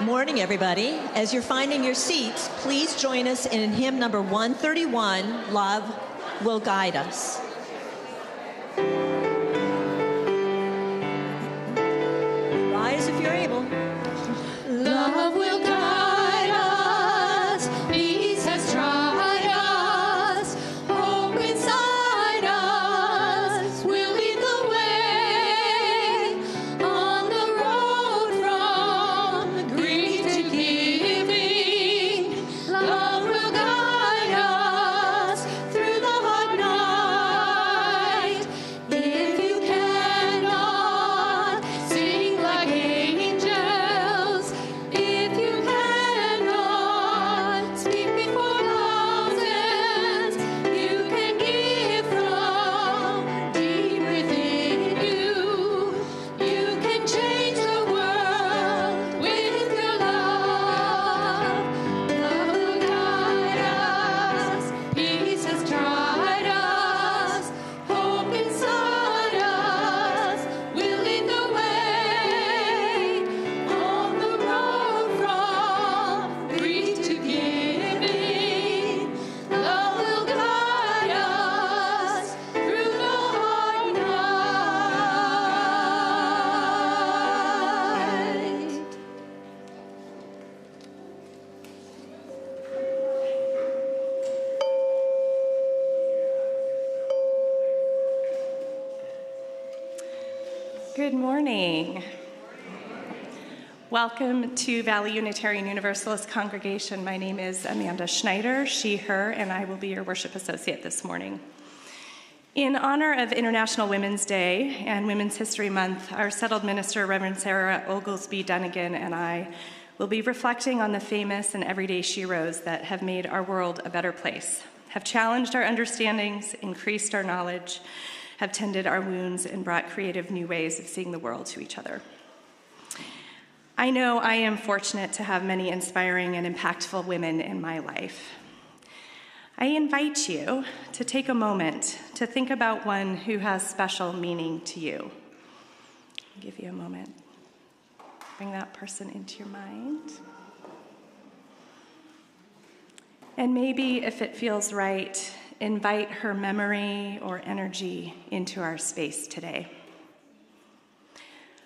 Morning, everybody. As you're finding your seats, please join us in hymn number 131, Love Will Guide Us. Rise if you're able. Love will guide us, peace has tried us, hope inside us will lead the way on the road from grief to giving. Love will guide us through the hot night. If you cannot sing like angels, if you cannot speak before thousands, you can give from deep within you. You can change the world with your love. Love will guide us, peace has tried us, hope inside us will lead the way on the road from grief to giving. Love will guide us through the hard night. Good morning. Welcome to Valley Unitarian Universalist Congregation. My name is Amanda Schneider, she, her, and I will be your worship associate this morning. In honor of International Women's Day and Women's History Month, our settled minister, Reverend Sarah Oglesby Dunnigan, and I will be reflecting on the famous and everyday sheroes that have made our world a better place, have challenged our understandings, increased our knowledge, have tended our wounds, and brought creative new ways of seeing the world to each other. I know I am fortunate to have many inspiring and impactful women in my life. I invite you to take a moment to think about one who has special meaning to you. I'll give you a moment. Bring that person into your mind. And maybe, if it feels right, invite her memory or energy into our space today.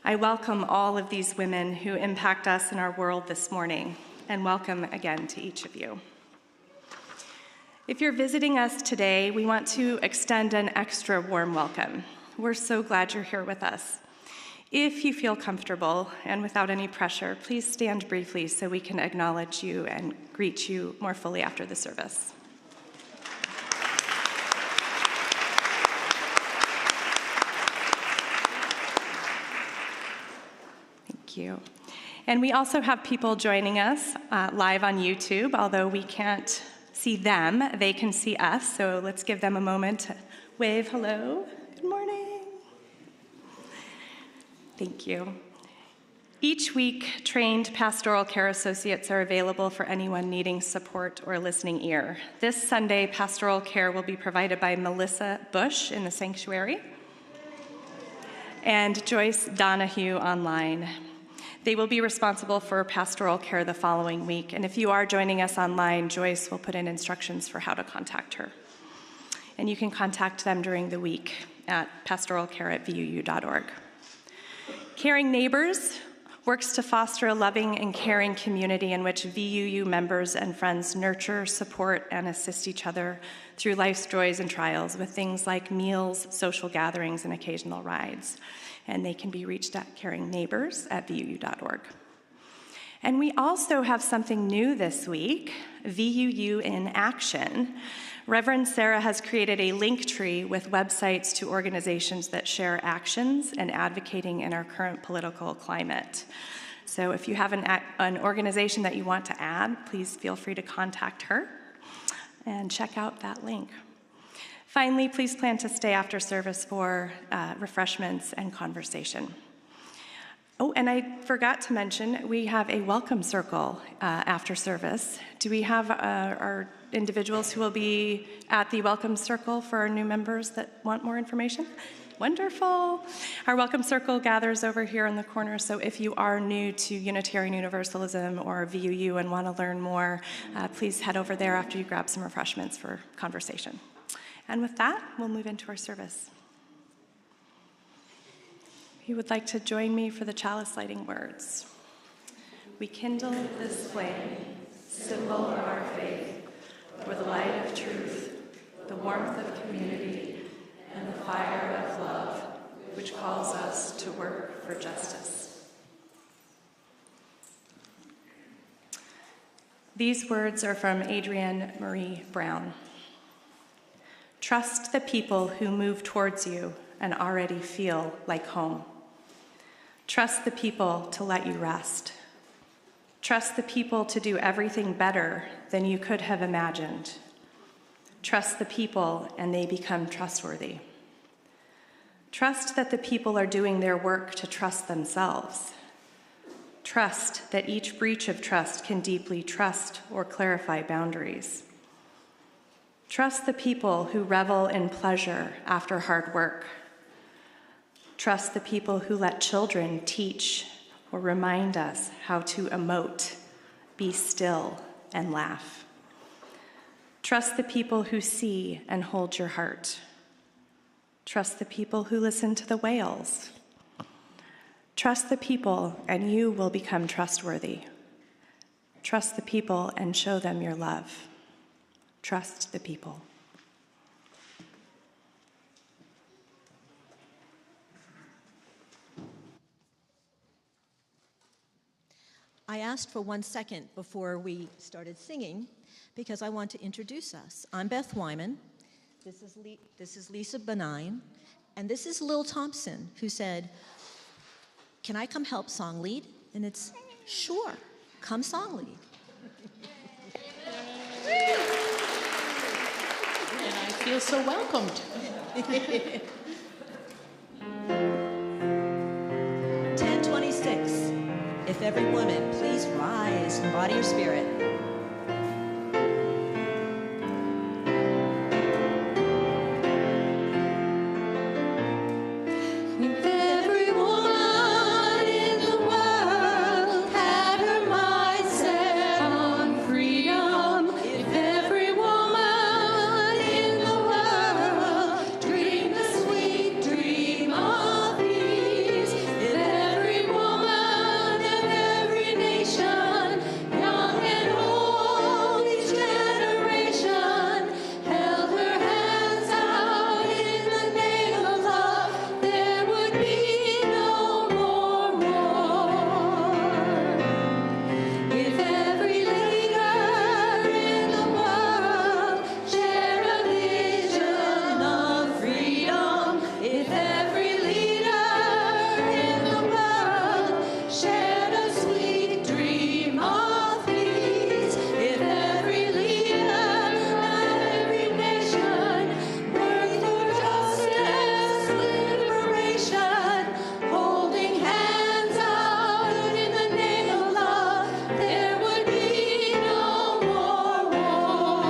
I welcome all of these women who impact us in our world this morning, and welcome again to each of you. If you're visiting us today, we want to extend an extra warm welcome. We're so glad you're here with us. If you feel comfortable and without any pressure, please stand briefly so we can acknowledge you and greet you more fully after the service. Thank you. And we also have people joining us live on YouTube. Although we can't see them, they can see us. So let's give them a moment to wave hello. Good morning. Thank you. Each week, trained pastoral care associates are available for anyone needing support or a listening ear. This Sunday, pastoral care will be provided by Melissa Bush in the sanctuary and Joyce Donahue online. They will be responsible for pastoral care the following week. And if you are joining us online, Joyce will put in instructions for how to contact her. And you can contact them during the week at pastoralcare@vuu.org. Caring Neighbors works to foster a loving and caring community in which VUU members and friends nurture, support, and assist each other through life's joys and trials with things like meals, social gatherings, and occasional rides. And they can be reached at caringneighbors@vuu.org. And we also have something new this week, VUU in Action. Reverend Sarah has created a link tree with websites to organizations that share actions and advocating in our current political climate. So if you have an organization that you want to add, please feel free to contact her and check out that link. Finally, please plan to stay after service for refreshments and conversation. Oh, and I forgot to mention, we have a welcome circle after service. Do we have our individuals who will be at the welcome circle for our new members that want more information? Wonderful. Our Welcome Circle gathers over here in the corner, so if you are new to Unitarian Universalism or VUU and want to learn more, please head over there after you grab some refreshments for conversation. And with that, we'll move into our service. If you would like to join me for the chalice lighting words. We kindle this flame, symbol of our faith, for the light of truth, the warmth of community, and the fire of love, which calls us to work for justice. These words are from Adrienne Marie Brown. Trust the people who move towards you and already feel like home. Trust the people to let you rest. Trust the people to do everything better than you could have imagined. Trust the people and they become trustworthy. Trust that the people are doing their work to trust themselves. Trust that each breach of trust can deeply trust or clarify boundaries. Trust the people who revel in pleasure after hard work. Trust the people who let children teach or remind us how to emote, be still, and laugh. Trust the people who see and hold your heart. Trust the people who listen to the whales. Trust the people and you will become trustworthy. Trust the people and show them your love. Trust the people. I asked for 1 second before we started singing because I want to introduce us. I'm Beth Wyman. This is Lisa Benign. And this is Lil Thompson, who said, "Can I come help song lead?" And it's, sure, come song lead. And I feel so welcomed. 10:26. If every woman, please rise in body or spirit. If every woman in the world had her mind set on freedom, if every woman in the world dreamed a sweet dream of peace, if every woman and every nation, young and old, each generation, held her hands out in the name of love, there would be no more war. If every leader in the world shared a vision of freedom, if every leader in the world shared a sweet dream of peace, if every leader and every nation worked for justice, liberation, holding hands out in the name of love, there would be no more war.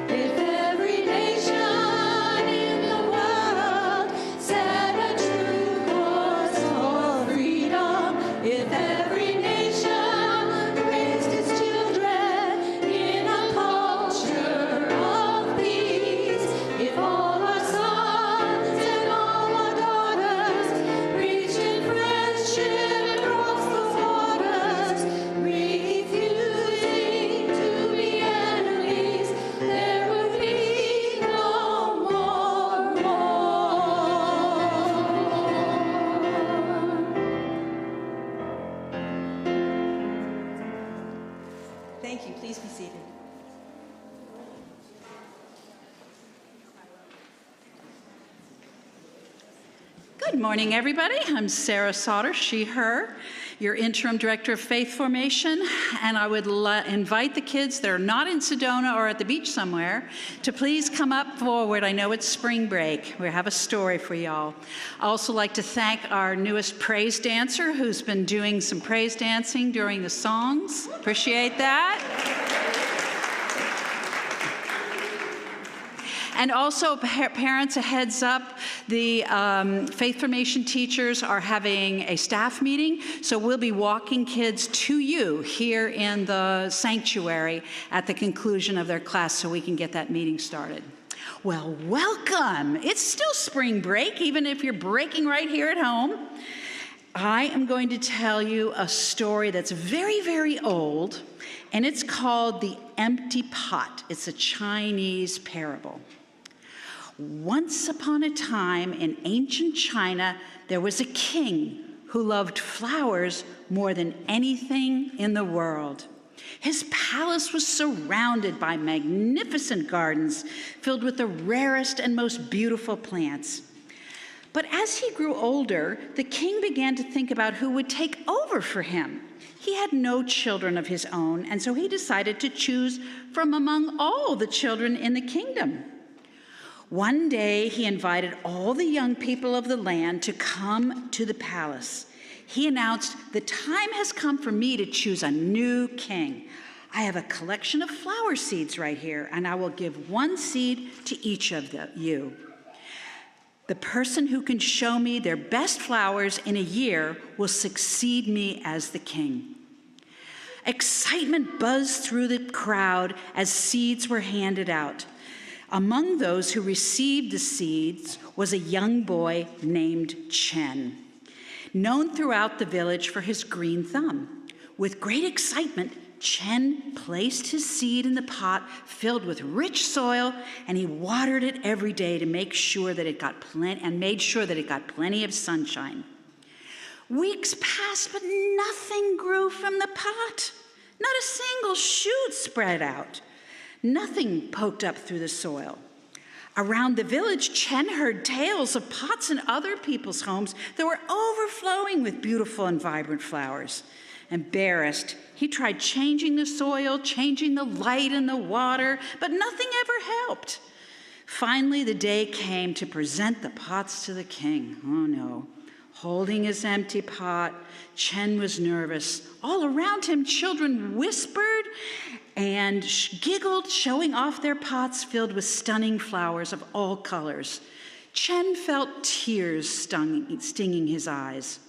If every nation in the world set a true course for freedom, if every nation raised its children in a culture of peace, if all our sons and all our daughters reached in friendship across the waters, refusing to be enemies, there would be no more war. Thank you. Please be seated. Good morning, everybody. I'm Sarah Sauter, she, her, your interim director of faith formation, and I would invite the kids that are not in Sedona or at the beach somewhere to please come up forward. I know it's spring break. We have a story for y'all. I also like to thank our newest praise dancer who's been doing some praise dancing during the songs. Appreciate that. And also, parents, a heads up, the faith formation teachers are having a staff meeting, so we'll be walking kids to you here in the sanctuary at the conclusion of their class so we can get that meeting started. Well, welcome. It's still spring break, even if you're breaking right here at home. I am going to tell you a story that's very, very old, and it's called The Empty Pot. It's a Chinese parable. Once upon a time in ancient China, there was a king who loved flowers more than anything in the world. His palace was surrounded by magnificent gardens filled with the rarest and most beautiful plants. But as he grew older, the king began to think about who would take over for him. He had no children of his own, and so he decided to choose from among all the children in the kingdom. One day, he invited all the young people of the land to come to the palace. He announced, "The time has come for me to choose a new king. I have a collection of flower seeds right here, and I will give one seed to each of you. The person who can show me their best flowers in a year will succeed me as the king." Excitement buzzed through the crowd as seeds were handed out. Among those who received the seeds was a young boy named Chen, known throughout the village for his green thumb. With great excitement, Chen placed his seed in the pot filled with rich soil, and he watered it every day to make sure that it got plenty of sunshine. Weeks passed, but nothing grew from the pot. Not a single shoot spread out. Nothing poked up through the soil. Around the village, Chen heard tales of pots in other people's homes that were overflowing with beautiful and vibrant flowers. Embarrassed, he tried changing the soil, changing the light and the water, but nothing ever helped. Finally, the day came to present the pots to the king. Oh no. Holding his empty pot, Chen was nervous. All around him, children whispered and giggled, showing off their pots filled with stunning flowers of all colors. Chen felt tears stinging his eyes.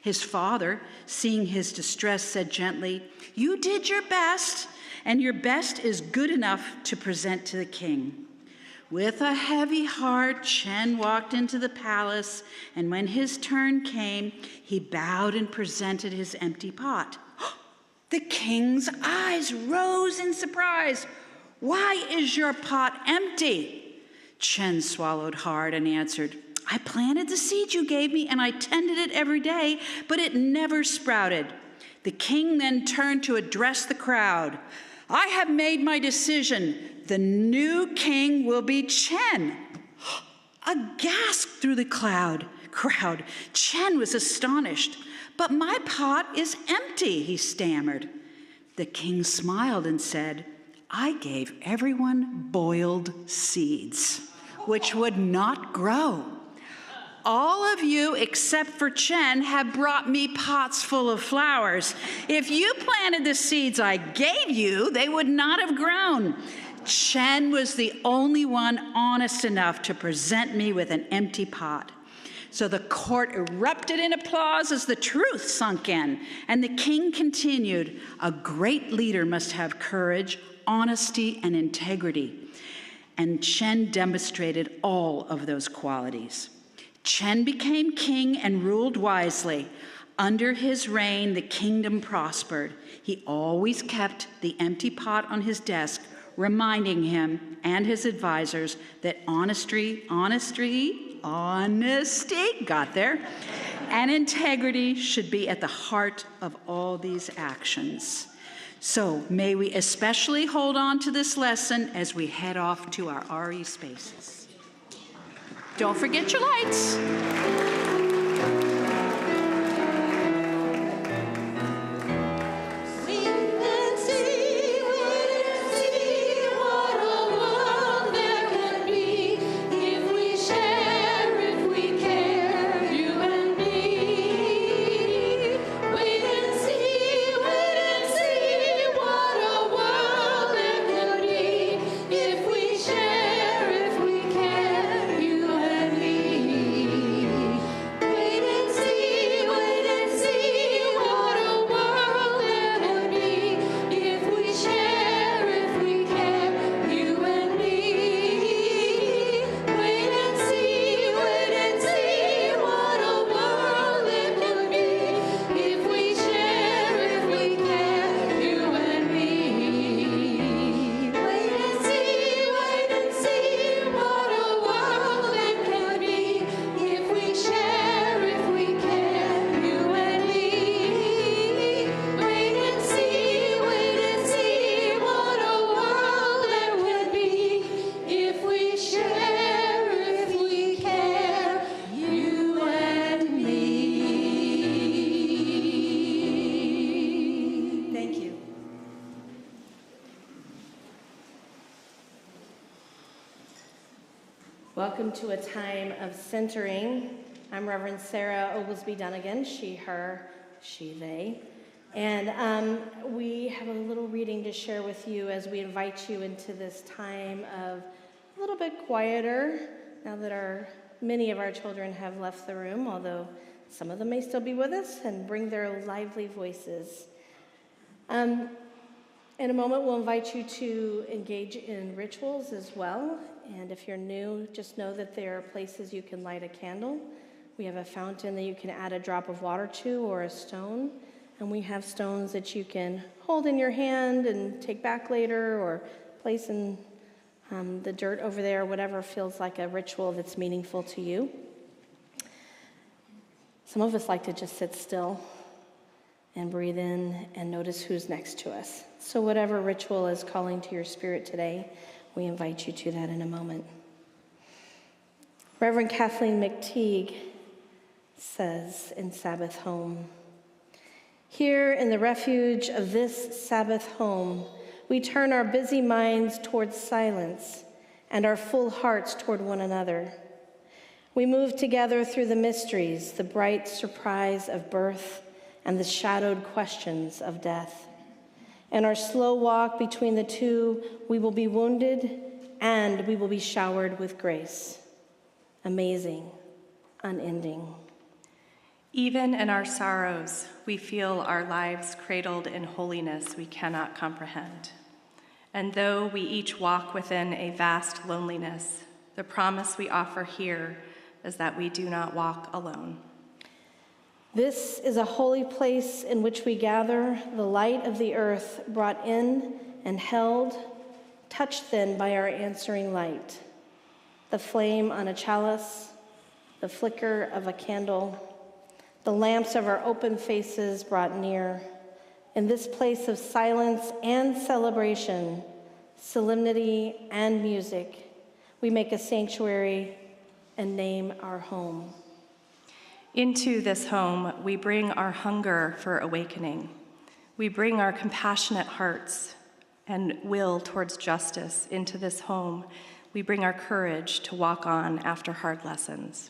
His father, seeing his distress, said gently, "You did your best, and your best is good enough to present to the king." With a heavy heart, Chen walked into the palace, and when his turn came, he bowed and presented his empty pot. The king's eyes rose in surprise. "Why is your pot empty?" Chen swallowed hard and answered, "I planted the seed you gave me, and I tended it every day, but it never sprouted." The king then turned to address the crowd. "I have made my decision. The new king will be Chen." A gasp through the crowd. Chen was astonished. "But my pot is empty," he stammered. The king smiled and said, "I gave everyone boiled seeds, which would not grow. All of you, except for Chen, have brought me pots full of flowers. If you planted the seeds I gave you, they would not have grown. Chen was the only one honest enough to present me with an empty pot." So the court erupted in applause as the truth sunk in, and the king continued, "A great leader must have courage, honesty, and integrity." And Chen demonstrated all of those qualities. Chen became king and ruled wisely. Under his reign, the kingdom prospered. He always kept the empty pot on his desk, reminding him and his advisors that honesty, got there, and integrity should be at the heart of all these actions. So may we especially hold on to this lesson as we head off to our RE spaces. Don't forget your lights. If we share, if we Welcome to a time of centering. I'm Reverend Sarah Oglesby Dunnigan, she, her, she, they. And we have a little reading to share with you as we invite you into this time of a little bit quieter now that many of our children have left the room, although some of them may still be with us and bring their lively voices. In a moment, we'll invite you to engage in rituals as well. And if you're new, just know that there are places you can light a candle. We have a fountain that you can add a drop of water to or a stone. And we have stones that you can hold in your hand and take back later or place in the dirt over there, whatever feels like a ritual that's meaningful to you. Some of us like to just sit still and breathe in and notice who's next to us. So whatever ritual is calling to your spirit today, we invite you to that in a moment. Reverend Kathleen McTeague says in Sabbath Home, "Here in the refuge of this Sabbath home, we turn our busy minds towards silence and our full hearts toward one another. We move together through the mysteries, the bright surprise of birth and the shadowed questions of death. In our slow walk between the two, we will be wounded and we will be showered with grace. Amazing, unending. Even in our sorrows, we feel our lives cradled in holiness we cannot comprehend. And though we each walk within a vast loneliness, the promise we offer here is that we do not walk alone. This is a holy place in which we gather, the light of the earth brought in and held, touched then by our answering light. The flame on a chalice, the flicker of a candle, the lamps of our open faces brought near. In this place of silence and celebration, solemnity and music, we make a sanctuary and name our home. Into this home, we bring our hunger for awakening. We bring our compassionate hearts and will towards justice into this home. We bring our courage to walk on after hard lessons.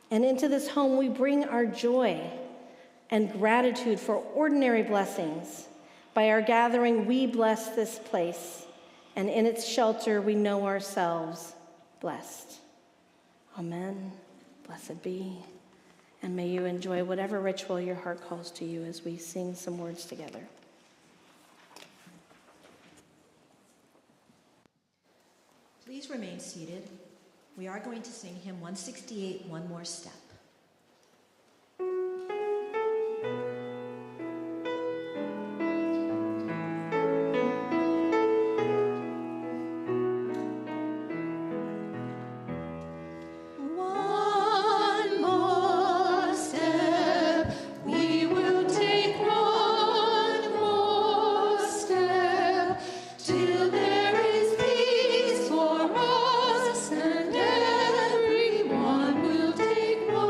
And into this home, we bring our joy and gratitude for ordinary blessings. By our gathering, we bless this place, and in its shelter, we know ourselves blessed. Amen. Blessed be. And may you enjoy whatever ritual your heart calls to you as we sing some words together. Please remain seated. We are going to sing hymn 168, One More Step. Everyone will take one.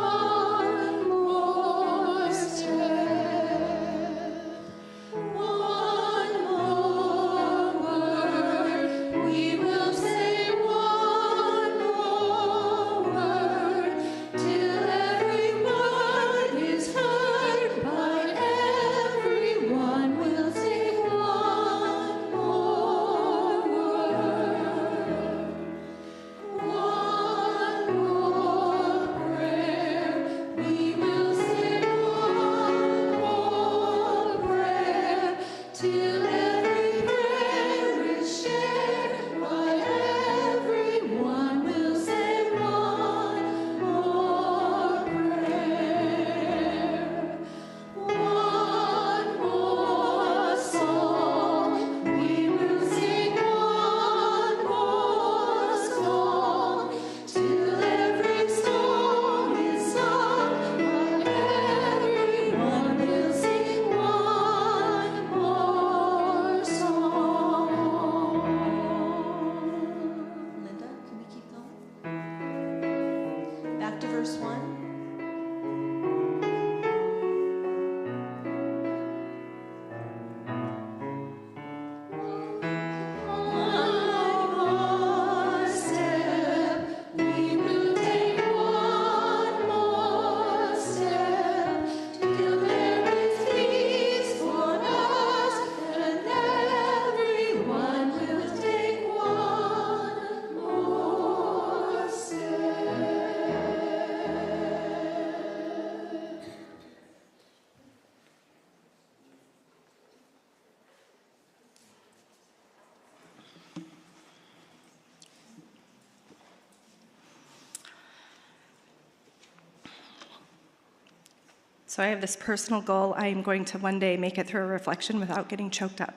So I have this personal goal. I am going to one day make it through a reflection without getting choked up.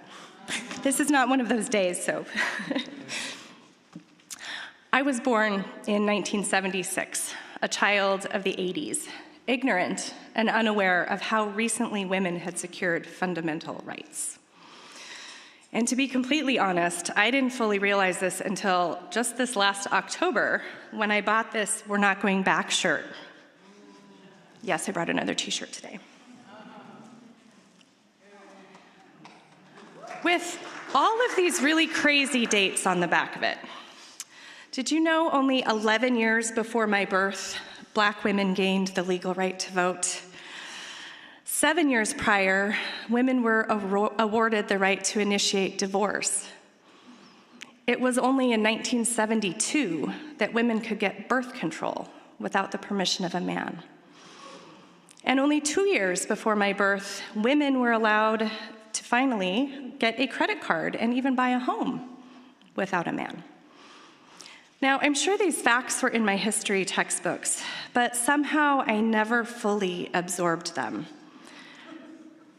This is not one of those days, so. I was born in 1976, a child of the 80s, ignorant and unaware of how recently women had secured fundamental rights. And to be completely honest, I didn't fully realize this until just this last October when I bought this "We're Not Going Back" shirt. Yes, I brought another t-shirt today. With all of these really crazy dates on the back of it. Did you know only 11 years before my birth, Black women gained the legal right to vote? 7 years prior, women were awarded the right to initiate divorce. It was only in 1972 that women could get birth control without the permission of a man. And only 2 years before my birth, women were allowed to finally get a credit card and even buy a home without a man. Now, I'm sure these facts were in my history textbooks, but somehow I never fully absorbed them.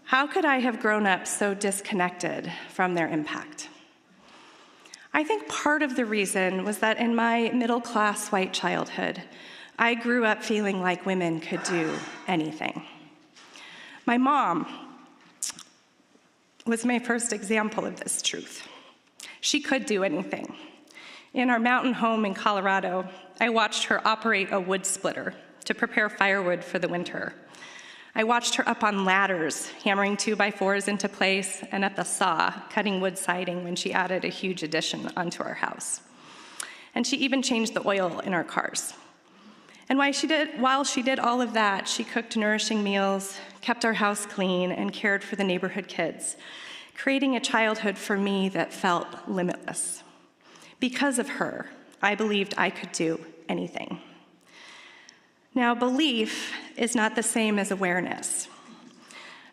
How could I have grown up so disconnected from their impact? I think part of the reason was that in my middle-class white childhood, I grew up feeling like women could do anything. My mom was my first example of this truth. She could do anything. In our mountain home in Colorado, I watched her operate a wood splitter to prepare firewood for the winter. I watched her up on ladders, hammering 2x4s into place, and at the saw, cutting wood siding when she added a huge addition onto our house. And she even changed the oil in our cars. And while she did all of that, she cooked nourishing meals, kept our house clean, and cared for the neighborhood kids, creating a childhood for me that felt limitless. Because of her, I believed I could do anything. Now, belief is not the same as awareness.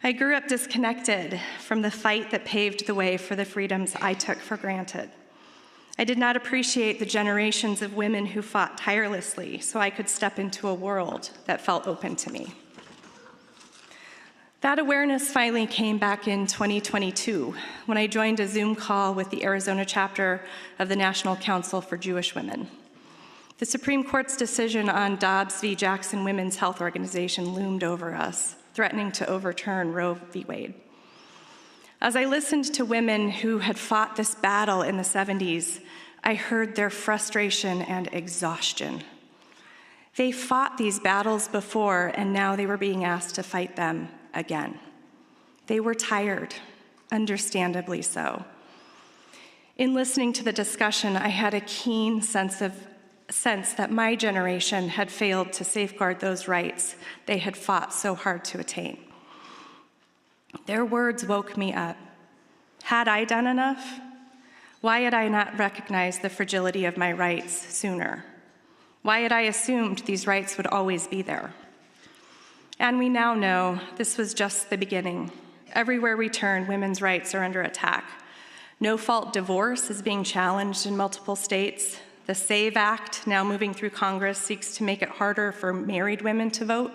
I grew up disconnected from the fight that paved the way for the freedoms I took for granted. I did not appreciate the generations of women who fought tirelessly so I could step into a world that felt open to me. That awareness finally came back in 2022 when I joined a Zoom call with the Arizona chapter of the National Council for Jewish Women. The Supreme Court's decision on Dobbs v. Jackson Women's Health Organization loomed over us, threatening to overturn Roe v. Wade. As I listened to women who had fought this battle in the 70s, I heard their frustration and exhaustion. They fought these battles before, and now they were being asked to fight them again. They were tired, understandably so. In listening to the discussion, I had a keen sense that my generation had failed to safeguard those rights they had fought so hard to attain. Their words woke me up. Had I done enough? Why had I not recognized the fragility of my rights sooner? Why had I assumed these rights would always be there? And we now know this was just the beginning. Everywhere we turn, women's rights are under attack. No-fault divorce is being challenged in multiple states. The SAVE Act, now moving through Congress, seeks to make it harder for married women to vote.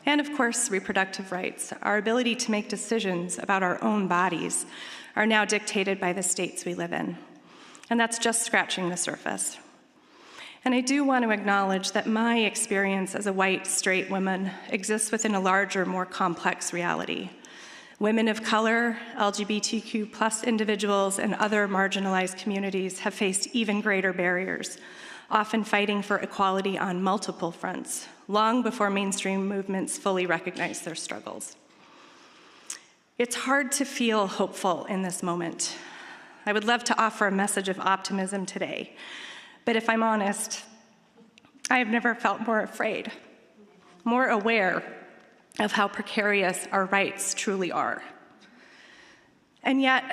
And of course, reproductive rights. Our ability to make decisions about our own bodies are now dictated by the states we live in. And that's just scratching the surface. And I do want to acknowledge that my experience as a white, straight woman exists within a larger, more complex reality. Women of color, LGBTQ+ individuals, and other marginalized communities have faced even greater barriers, often fighting for equality on multiple fronts, long before mainstream movements fully recognize their struggles. It's hard to feel hopeful in this moment. I would love to offer a message of optimism today, but if I'm honest, I have never felt more afraid, more aware of how precarious our rights truly are. And yet,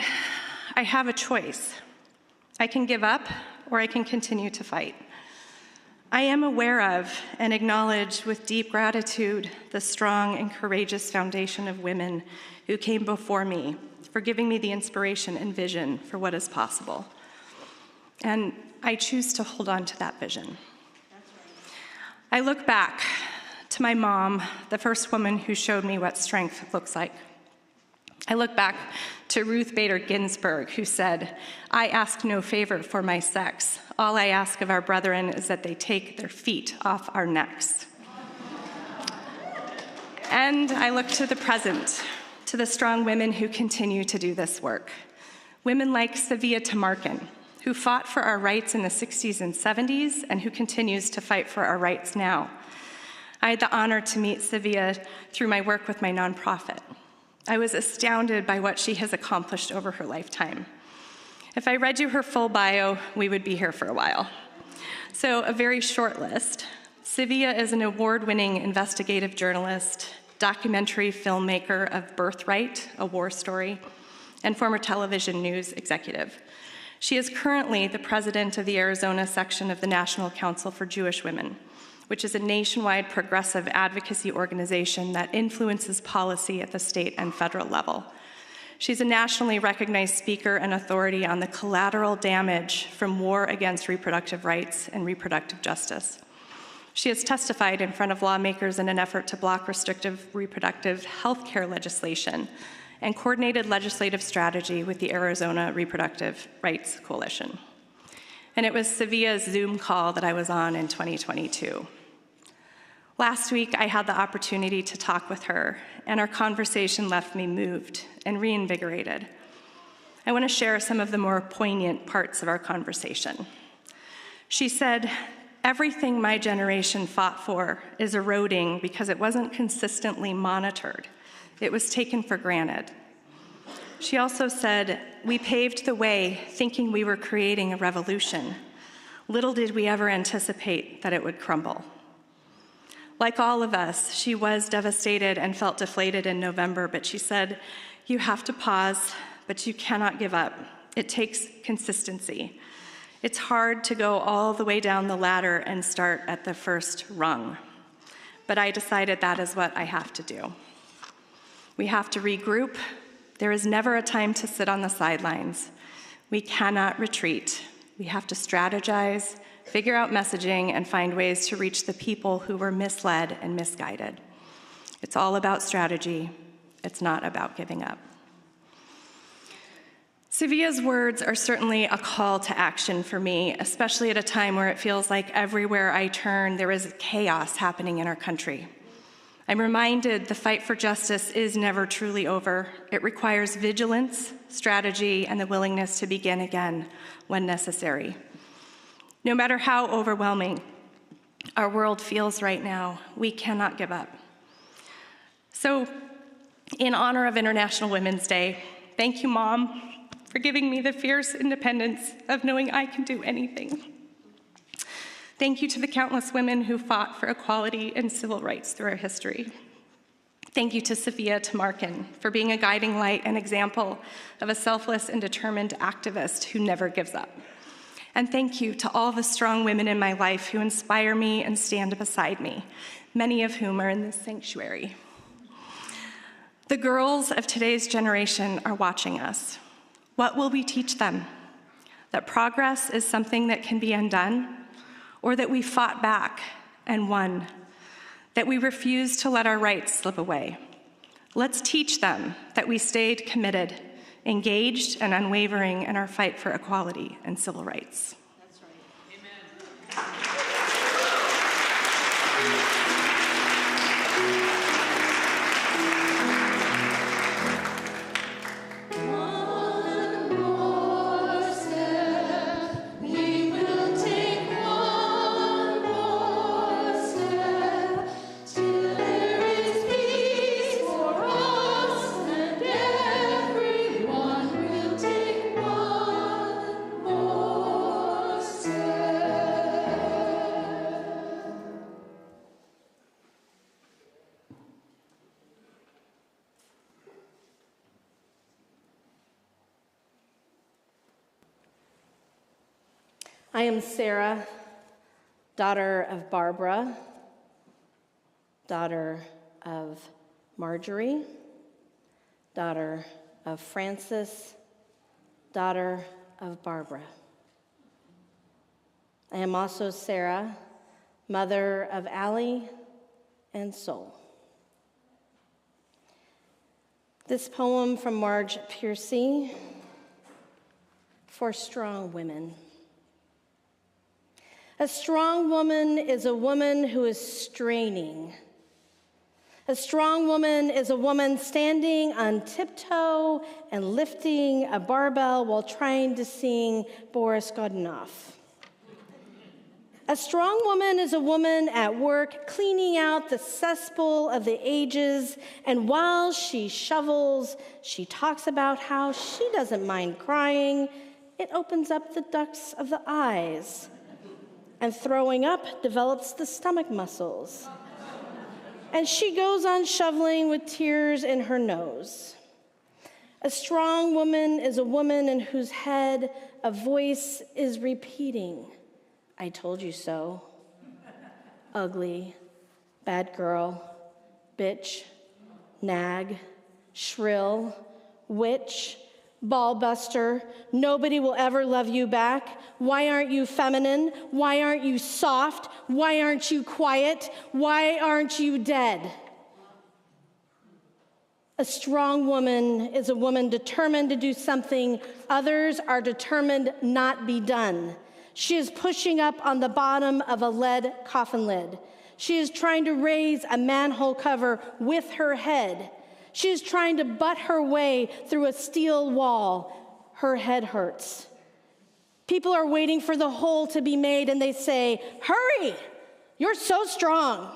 I have a choice. I can give up, or I can continue to fight. I am aware of and acknowledge with deep gratitude the strong and courageous foundation of women who came before me, for giving me the inspiration and vision for what is possible. And I choose to hold on to that vision. I look back to my mom, the first woman who showed me what strength looks like. I look back to Ruth Bader Ginsburg, who said, "I ask no favor for my sex. All I ask of our brethren is that they take their feet off our necks." And I look to the present, to the strong women who continue to do this work. Women like Sevilla Tamarkin, who fought for our rights in the 60s and 70s and who continues to fight for our rights now. I had the honor to meet Sevilla through my work with my nonprofit. I was astounded by what she has accomplished over her lifetime. If I read you her full bio, we would be here for a while. So a very short list. Sevilla is an award-winning investigative journalist, documentary filmmaker of Birthright, a war story, and former television news executive. She is currently the president of the Arizona section of the National Council for Jewish Women, which is a nationwide progressive advocacy organization that influences policy at the state and federal level. She's a nationally recognized speaker and authority on the collateral damage from war against reproductive rights and reproductive justice. She has testified in front of lawmakers in an effort to block restrictive reproductive health care legislation and coordinated legislative strategy with the Arizona Reproductive Rights Coalition. And it was Sevilla's Zoom call that I was on in 2022. Last week, I had the opportunity to talk with her, and our conversation left me moved and reinvigorated. I want to share some of the more poignant parts of our conversation. She said, "Everything my generation fought for is eroding because it wasn't consistently monitored. It was taken for granted." She also said, "We paved the way thinking we were creating a revolution. Little did we ever anticipate that it would crumble." Like all of us, she was devastated and felt deflated in November, but she said, "You have to pause, but you cannot give up. It takes consistency. It's hard to go all the way down the ladder and start at the first rung. But I decided that is what I have to do. We have to regroup. There is never a time to sit on the sidelines. We cannot retreat. We have to strategize, figure out messaging, and find ways to reach the people who were misled and misguided. It's all about strategy. It's not about giving up." Sevilla's words are certainly a call to action for me, especially at a time where it feels like everywhere I turn, there is chaos happening in our country. I'm reminded the fight for justice is never truly over. It requires vigilance, strategy, and the willingness to begin again when necessary. No matter how overwhelming our world feels right now, we cannot give up. So, in honor of International Women's Day, thank you, Mom, for giving me the fierce independence of knowing I can do anything. Thank you to the countless women who fought for equality and civil rights through our history. Thank you to Sevilla Tamarkin for being a guiding light and example of a selfless and determined activist who never gives up. And thank you to all the strong women in my life who inspire me and stand beside me, many of whom are in this sanctuary. The girls of today's generation are watching us. What will we teach them? That progress is something that can be undone, or that we fought back and won, that we refused to let our rights slip away. Let's teach them that we stayed committed, engaged, and unwavering in our fight for equality and civil rights. That's right. Amen. I am Sarah, daughter of Barbara, daughter of Marjorie, daughter of Francis, daughter of Barbara. I am also Sarah, mother of Allie, and soul. This poem from Marge Piercy, for strong women. A strong woman is a woman who is straining. A strong woman is a woman standing on tiptoe and lifting a barbell while trying to sing Boris Godunov. A strong woman is a woman at work cleaning out the cesspool of the ages, and while she shovels, she talks about how she doesn't mind crying. It opens up the ducts of the eyes, and throwing up develops the stomach muscles. And she goes on shoveling with tears in her nose. A strong woman is a woman in whose head a voice is repeating, "I told you so." Ugly, bad girl, bitch, nag, shrill, witch, ballbuster, nobody will ever love you back. Why aren't you feminine? Why aren't you soft? Why aren't you quiet? Why aren't you dead? A strong woman is a woman determined to do something others are determined not be done. She is pushing up on the bottom of a lead coffin lid. She is trying to raise a manhole cover with her head. She is trying to butt her way through a steel wall. Her head hurts. People are waiting for the hole to be made, and they say, "Hurry, you're so strong."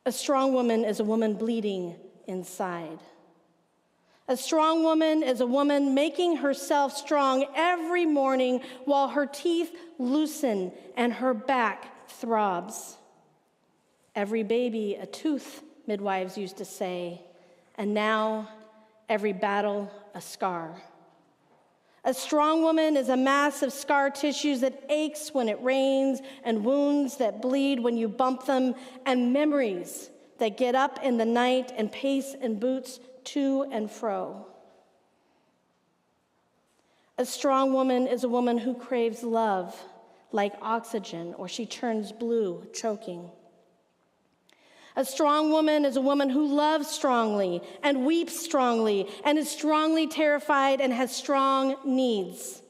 A strong woman is a woman bleeding inside. A strong woman is a woman making herself strong every morning while her teeth loosen and her back throbs. Every baby a tooth, midwives used to say, and now every battle a scar. A strong woman is a mass of scar tissues that aches when it rains, and wounds that bleed when you bump them, and memories that get up in the night and pace in boots to and fro. A strong woman is a woman who craves love like oxygen, or she turns blue, choking. A strong woman is a woman who loves strongly and weeps strongly and is strongly terrified and has strong needs.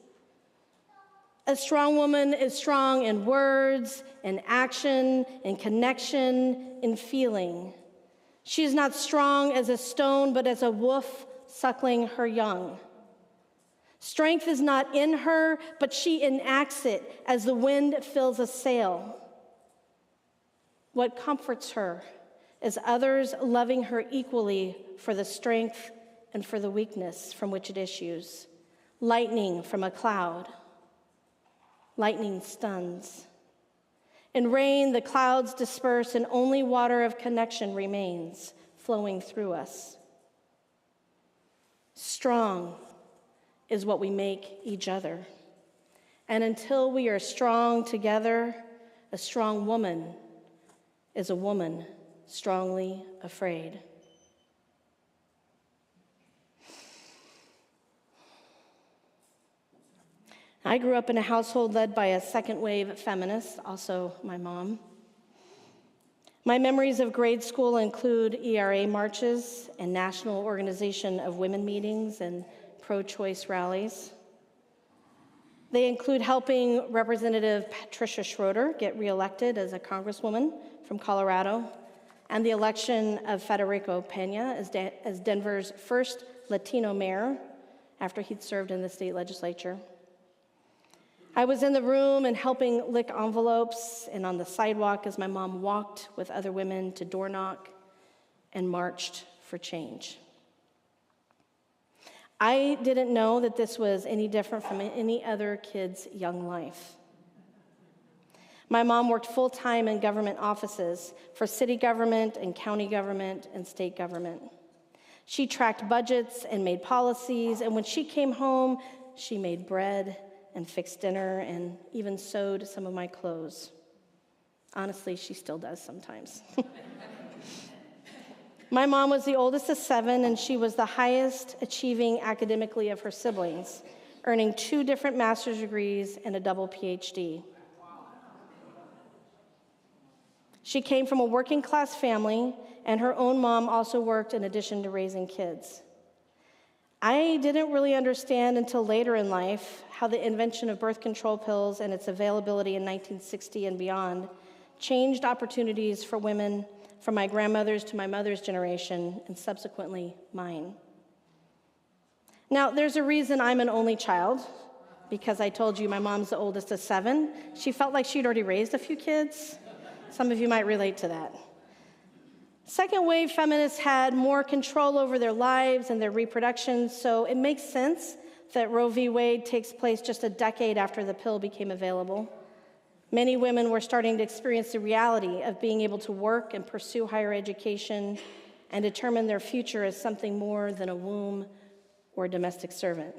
A strong woman is strong in words, in action, in connection, in feeling. She is not strong as a stone, but as a wolf suckling her young. Strength is not in her, but she enacts it as the wind fills a sail. What comforts her is others loving her equally for the strength and for the weakness from which it issues. Lightning from a cloud. Lightning stuns. In rain, the clouds disperse and only water of connection remains flowing through us. Strong is what we make each other. And until we are strong together, a strong woman is a woman strongly afraid. I grew up in a household led by a second-wave feminist, also my mom. My memories of grade school include ERA marches and National Organization of Women meetings and pro-choice rallies. They include helping Representative Patricia Schroeder get reelected as a congresswoman from Colorado, and the election of Federico Pena as Denver's first Latino mayor after he'd served in the state legislature. I was in the room and helping lick envelopes and on the sidewalk as my mom walked with other women to door knock and marched for change. I didn't know that this was any different from any other kid's young life. My mom worked full-time in government offices for city government and county government and state government. She tracked budgets and made policies, and when she came home, she made bread and fixed dinner and even sewed some of my clothes. Honestly, she still does sometimes. My mom was the oldest of 7, and she was the highest achieving academically of her siblings, earning 2 different master's degrees and a double PhD. She came from a working class family, and her own mom also worked in addition to raising kids. I didn't really understand until later in life how the invention of birth control pills and its availability in 1960 and beyond changed opportunities for women from my grandmother's to my mother's generation and subsequently mine. Now, there's a reason I'm an only child, because I told you my mom's the oldest of 7. She felt like she'd already raised a few kids. Some of you might relate to that. Second wave feminists had more control over their lives and their reproduction, so it makes sense that Roe v. Wade takes place just a decade after the pill became available. Many women were starting to experience the reality of being able to work and pursue higher education and determine their future as something more than a womb or a domestic servant.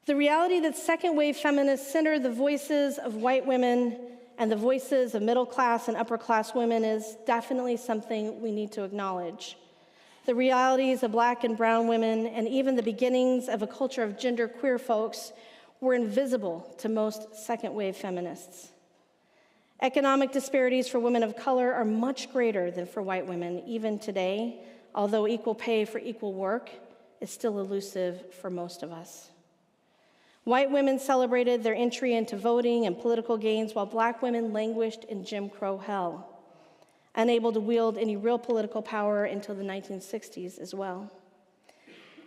The reality that second wave feminists center the voices of white women and the voices of middle class and upper class women is definitely something we need to acknowledge. The realities of Black and brown women and even the beginnings of a culture of genderqueer folks were invisible to most second wave feminists. Economic disparities for women of color are much greater than for white women, even today, although equal pay for equal work is still elusive for most of us. White women celebrated their entry into voting and political gains, while Black women languished in Jim Crow hell, unable to wield any real political power until the 1960s as well.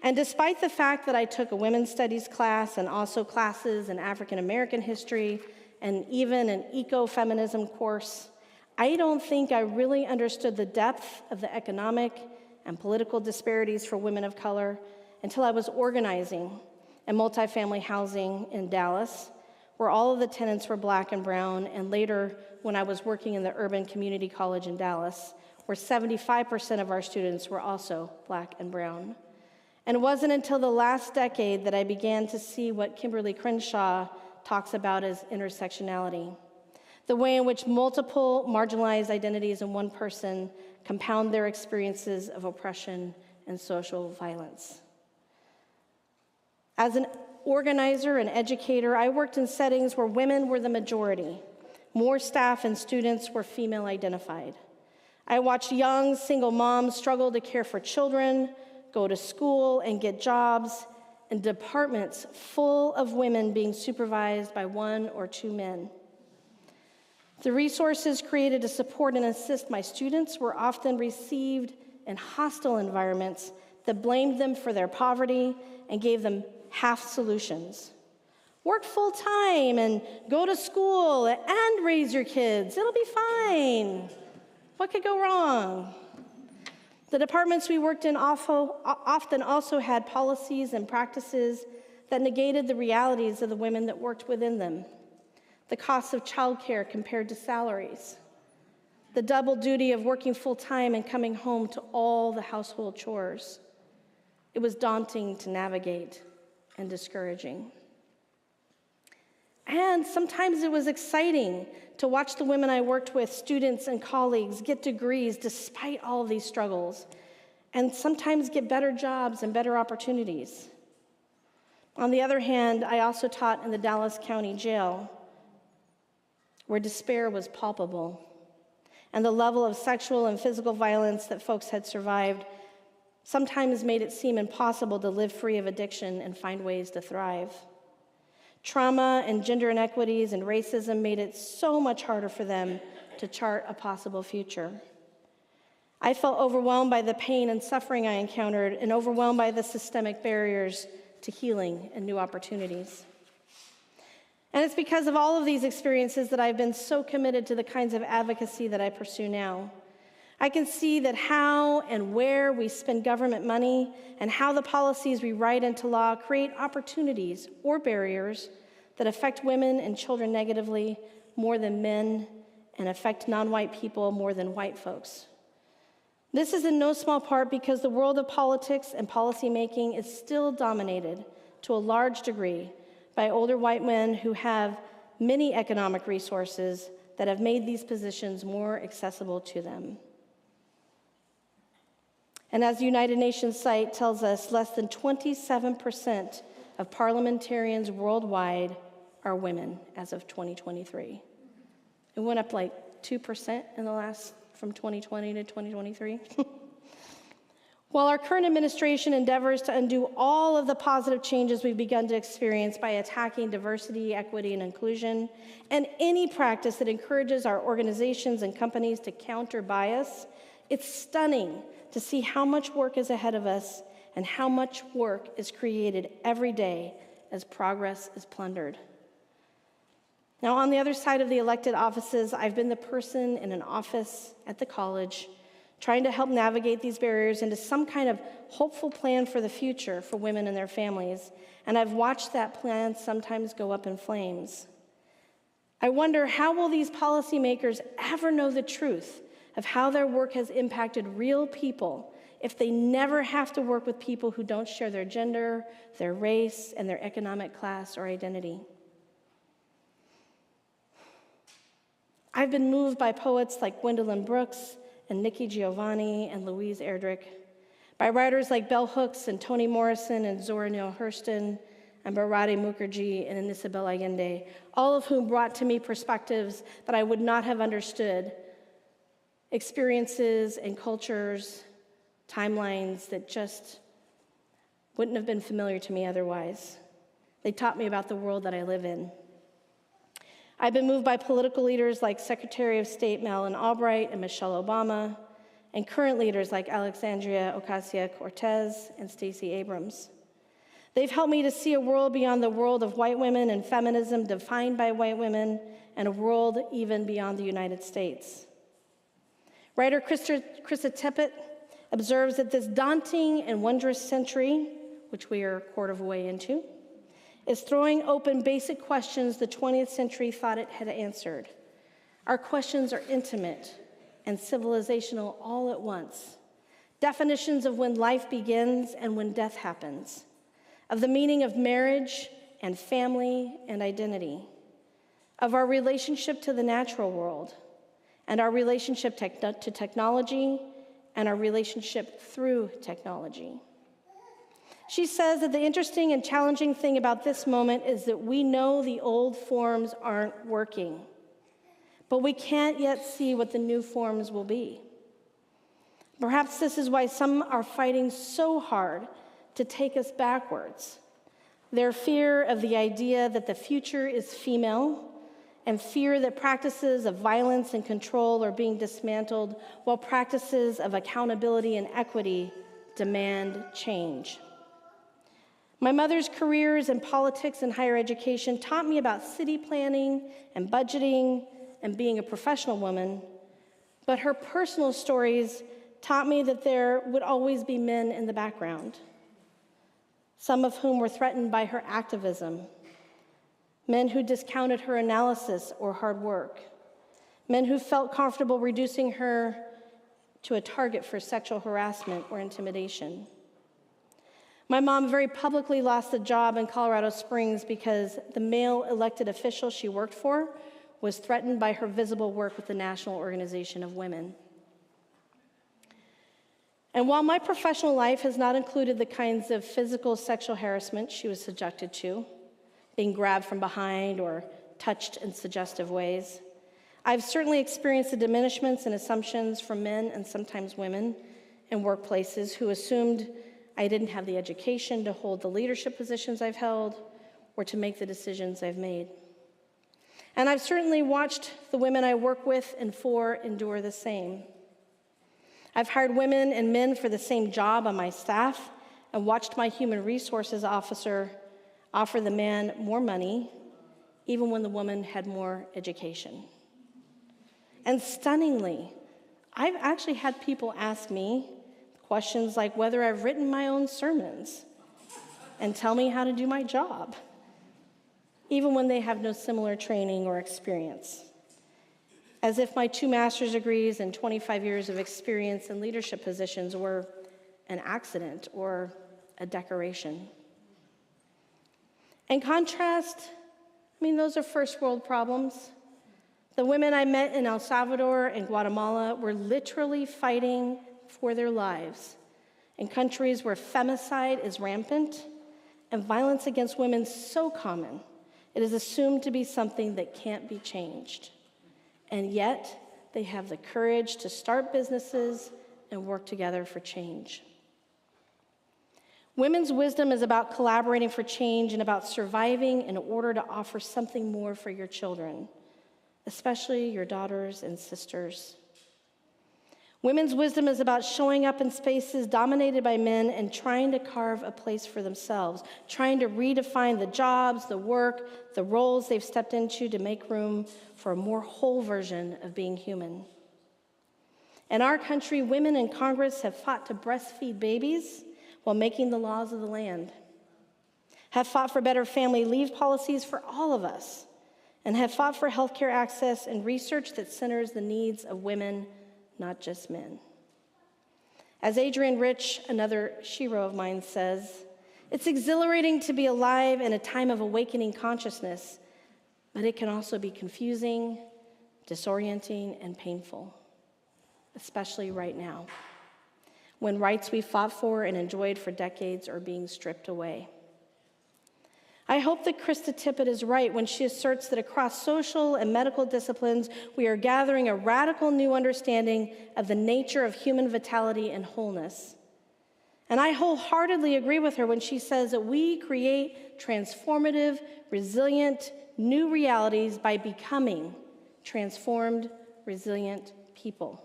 And despite the fact that I took a women's studies class and also classes in African American history and even an ecofeminism course, I don't think I really understood the depth of the economic and political disparities for women of color until I was organizing in multifamily housing in Dallas, where all of the tenants were Black and brown, and later when I was working in the Urban Community College in Dallas, where 75% of our students were also Black and brown. And it wasn't until the last decade that I began to see what Kimberly Crenshaw talks about as intersectionality, the way in which multiple marginalized identities in one person compound their experiences of oppression and social violence. As an organizer and educator, I worked in settings where women were the majority. More staff and students were female identified. I watched young single moms struggle to care for children, go to school, and get jobs in departments full of women being supervised by 1 or 2 men. The resources created to support and assist my students were often received in hostile environments that blamed them for their poverty and gave them half solutions. Work full time and go to school and raise your kids. It'll be fine. What could go wrong? The departments we worked in often also had policies and practices that negated the realities of the women that worked within them. The costs of childcare compared to salaries. The double duty of working full time and coming home to all the household chores. It was daunting to navigate and discouraging. And sometimes it was exciting to watch the women I worked with, students and colleagues, get degrees despite all of these struggles, and sometimes get better jobs and better opportunities. On the other hand, I also taught in the Dallas County Jail, where despair was palpable, and the level of sexual and physical violence that folks had survived sometimes made it seem impossible to live free of addiction and find ways to thrive. Trauma and gender inequities and racism made it so much harder for them to chart a possible future. I felt overwhelmed by the pain and suffering I encountered and overwhelmed by the systemic barriers to healing and new opportunities. And it's because of all of these experiences that I've been so committed to the kinds of advocacy that I pursue now. I can see that how and where we spend government money and how the policies we write into law create opportunities or barriers that affect women and children negatively more than men and affect non-white people more than white folks. This is in no small part because the world of politics and policymaking is still dominated to a large degree by older white men who have many economic resources that have made these positions more accessible to them. And as the United Nations site tells us, less than 27% of parliamentarians worldwide are women as of 2023. It went up like 2% from 2020 to 2023. While our current administration endeavors to undo all of the positive changes we've begun to experience by attacking diversity, equity, and inclusion, and any practice that encourages our organizations and companies to counter bias, it's stunning to see how much work is ahead of us and how much work is created every day as progress is plundered. Now, on the other side of the elected offices, I've been the person in an office at the college trying to help navigate these barriers into some kind of hopeful plan for the future for women and their families, and I've watched that plan sometimes go up in flames. I wonder, how will these policymakers ever know the truth of how their work has impacted real people if they never have to work with people who don't share their gender, their race, and their economic class or identity? I've been moved by poets like Gwendolyn Brooks and Nikki Giovanni and Louise Erdrich, by writers like Bell Hooks and Toni Morrison and Zora Neale Hurston and Bharati Mukherjee and Isabel Allende, all of whom brought to me perspectives that I would not have understood, experiences and cultures, timelines that just wouldn't have been familiar to me otherwise. They taught me about the world that I live in. I've been moved by political leaders like Secretary of State Madeleine Albright and Michelle Obama, and current leaders like Alexandria Ocasio-Cortez and Stacey Abrams. They've helped me to see a world beyond the world of white women and feminism defined by white women, and a world even beyond the United States. Writer Krista Tippett observes that this daunting and wondrous century, which we are a quarter of a way into, is throwing open basic questions the 20th century thought it had answered. Our questions are intimate and civilizational all at once. Definitions of when life begins and when death happens, of the meaning of marriage and family and identity, of our relationship to the natural world, and our relationship to technology, and our relationship through technology. She says that the interesting and challenging thing about this moment is that we know the old forms aren't working, but we can't yet see what the new forms will be. Perhaps this is why some are fighting so hard to take us backwards. Their fear of the idea that the future is female, and fear that practices of violence and control are being dismantled, while practices of accountability and equity demand change. My mother's careers in politics and higher education taught me about city planning and budgeting and being a professional woman, but her personal stories taught me that there would always be men in the background, some of whom were threatened by her activism, men who discounted her analysis or hard work, men who felt comfortable reducing her to a target for sexual harassment or intimidation. My mom very publicly lost a job in Colorado Springs because the male elected official she worked for was threatened by her visible work with the National Organization of Women. And while my professional life has not included the kinds of physical sexual harassment she was subjected to, being grabbed from behind or touched in suggestive ways, I've certainly experienced the diminishments and assumptions from men and sometimes women in workplaces who assumed I didn't have the education to hold the leadership positions I've held or to make the decisions I've made. And I've certainly watched the women I work with and for endure the same. I've hired women and men for the same job on my staff and watched my human resources officer offer the man more money, even when the woman had more education. And stunningly, I've actually had people ask me questions like whether I've written my own sermons and tell me how to do my job, even when they have no similar training or experience. As if my 2 master's degrees and 25 years of experience in leadership positions were an accident or a decoration. In contrast, those are first world problems. The women I met in El Salvador and Guatemala were literally fighting for their lives in countries where femicide is rampant and violence against women so common, it is assumed to be something that can't be changed. and yet they have the courage to start businesses and work together for change. Women's wisdom is about collaborating for change and about surviving in order to offer something more for your children, especially your daughters and sisters. Women's wisdom is about showing up in spaces dominated by men and trying to carve a place for themselves, trying to redefine the jobs, the work, the roles they've stepped into to make room for a more whole version of being human. In our country, women in Congress have fought to breastfeed babies while making the laws of the land, have fought for better family leave policies for all of us, and have fought for healthcare access and research that centers the needs of women, not just men. As Adrienne Rich, another shero of mine, says, it's exhilarating to be alive in a time of awakening consciousness, but it can also be confusing, disorienting, and painful, especially right now, when rights we fought for and enjoyed for decades are being stripped away. I hope that Krista Tippett is right when she asserts that across social and medical disciplines, we are gathering a radical new understanding of the nature of human vitality and wholeness. And I wholeheartedly agree with her when she says that we create transformative, resilient, new realities by becoming transformed, resilient people.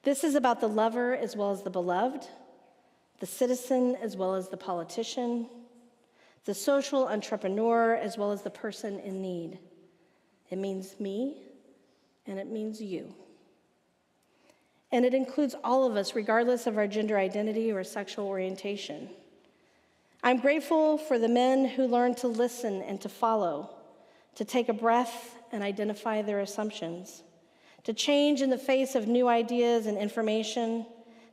This is about the lover as well as the beloved, the citizen as well as the politician, the social entrepreneur as well as the person in need. It means me, and it means you. And it includes all of us, regardless of our gender identity or sexual orientation. I'm grateful for the men who learn to listen and to follow, to take a breath and identify their assumptions, to change in the face of new ideas and information,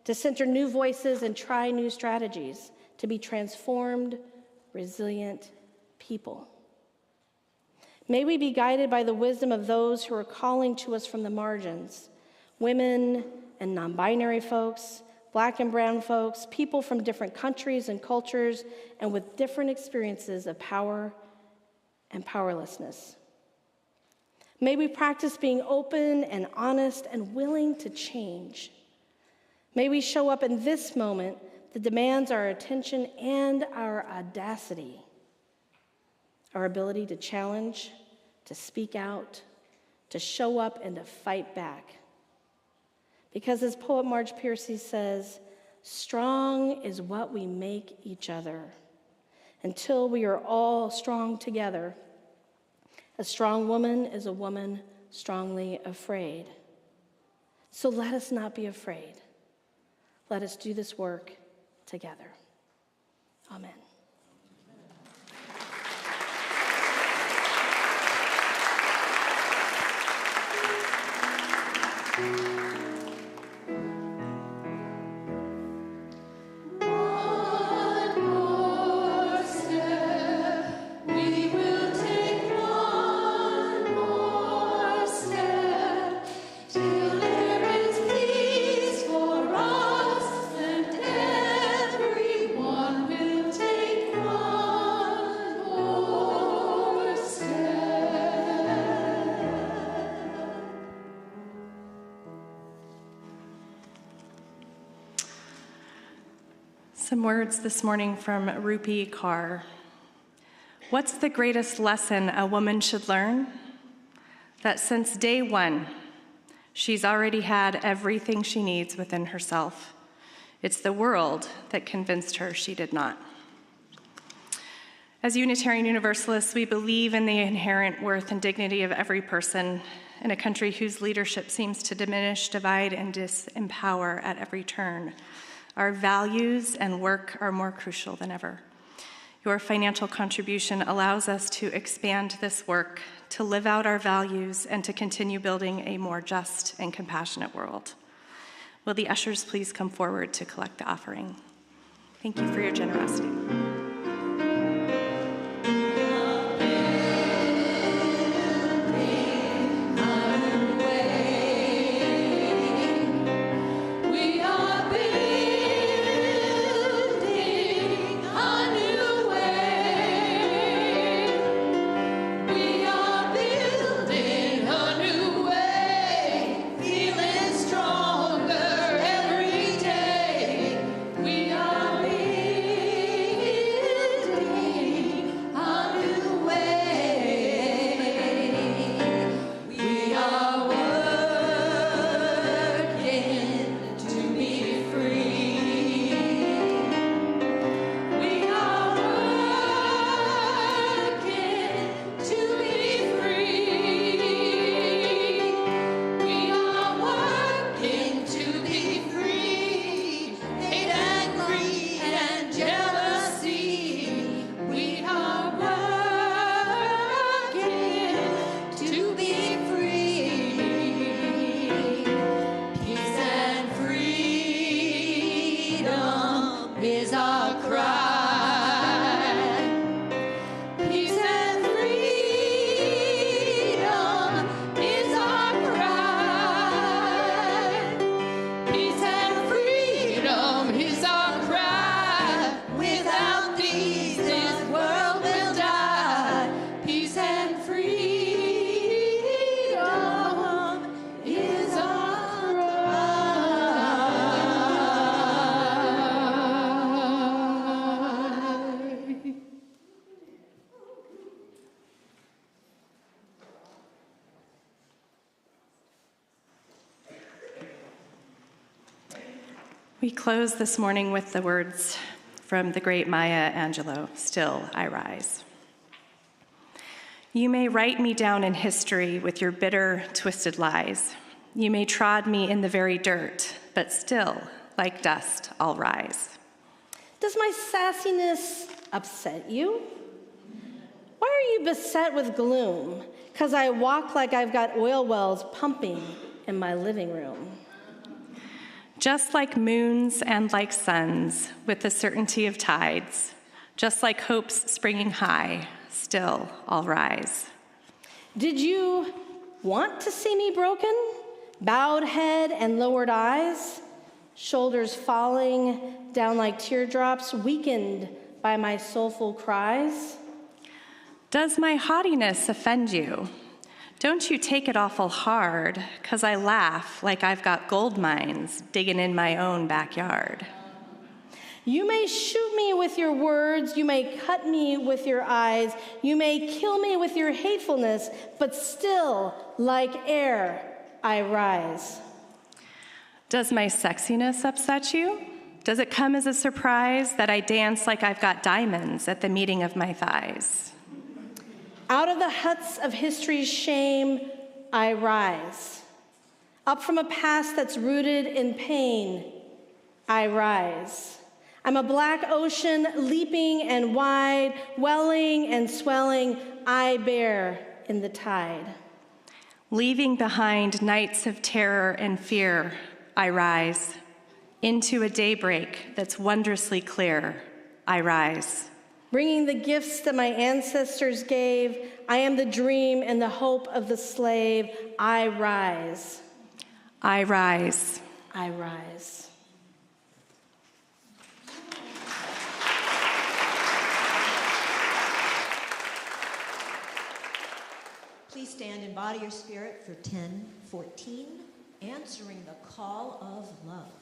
to center new voices and try new strategies, to be transformed, resilient people. May we be guided by the wisdom of those who are calling to us from the margins, women and non-binary folks, Black and brown folks, people from different countries and cultures, and with different experiences of power and powerlessness. May we practice being open and honest and willing to change. May we show up in this moment that demands our attention and our audacity, our ability to challenge, to speak out, to show up and to fight back. Because as poet Marge Piercy says, strong is what we make each other. Until we are all strong together, a strong woman is a woman strongly afraid. So let us not be afraid. Let us do this work together. Amen. Some words this morning from Rupi Kaur. What's the greatest lesson a woman should learn? That since day one, she's already had everything she needs within herself. It's the world that convinced her she did not. As Unitarian Universalists, we believe in the inherent worth and dignity of every person in a country whose leadership seems to diminish, divide, and disempower at every turn. Our values and work are more crucial than ever. Your financial contribution allows us to expand this work, to live out our values, and to continue building a more just and compassionate world. Will the ushers please come forward to collect the offering? Thank you for your generosity. We are building We close this morning with the words from the great Maya Angelou, "Still I rise." You may write me down in history with your bitter, twisted lies. You may trod me in the very dirt, but still, like dust, I'll rise. Does my sassiness upset you? Why are you beset with gloom? 'Cause I walk like I've got oil wells pumping in my living room. Just like moons and like suns, with the certainty of tides, just like hopes springing high, still I'll rise. Did you want to see me broken? Bowed head and lowered eyes, shoulders falling down like teardrops, weakened by my soulful cries? Does my haughtiness offend you? Don't you take it awful hard, 'cause I laugh like I've got gold mines digging in my own backyard. You may shoot me with your words, you may cut me with your eyes, you may kill me with your hatefulness, but still, like air, I rise. Does my sexiness upset you? Does it come as a surprise that I dance like I've got diamonds at the meeting of my thighs? Out of the huts of history's shame, I rise. Up from a past that's rooted in pain, I rise. I'm a black ocean leaping and wide, welling and swelling, I bear in the tide. Leaving behind nights of terror and fear, I rise. Into a daybreak that's wondrously clear, I rise. Bringing the gifts that my ancestors gave, I am the dream and the hope of the slave. I rise. I rise. I rise. Please stand and body your spirit for 10:14, answering the call of love.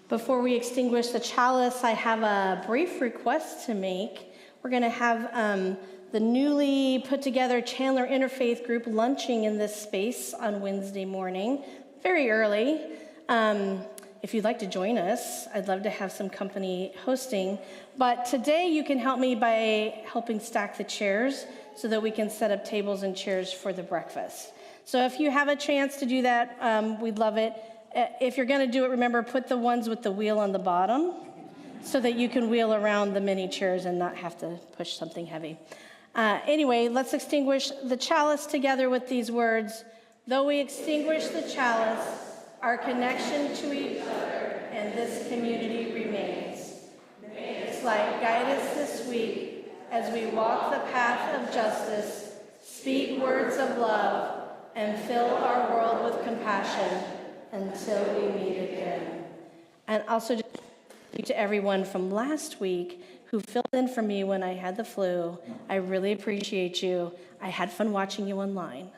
Before we extinguish the chalice, I have a brief request to make. We're going to have the newly put together Chandler Interfaith group lunching in this space on Wednesday morning, very early. If you'd like to join us, I'd love to have some company hosting. But today you can help me by helping stack the chairs so that we can set up tables and chairs for the breakfast. So if you have a chance to do that, we'd love it. If you're going to do it, remember, put the ones with the wheel on the bottom so that you can wheel around the mini chairs and not have to push something heavy. Anyway, let's extinguish the chalice together with these words. Though we extinguish the chalice, our connection to each other and this community remains. May this light guide us this week as we walk the path of justice, speak words of love, and fill our world with compassion until we meet again. And also just thank you to everyone from last week who filled in for me when I had the flu. I really appreciate you. I had fun watching you online.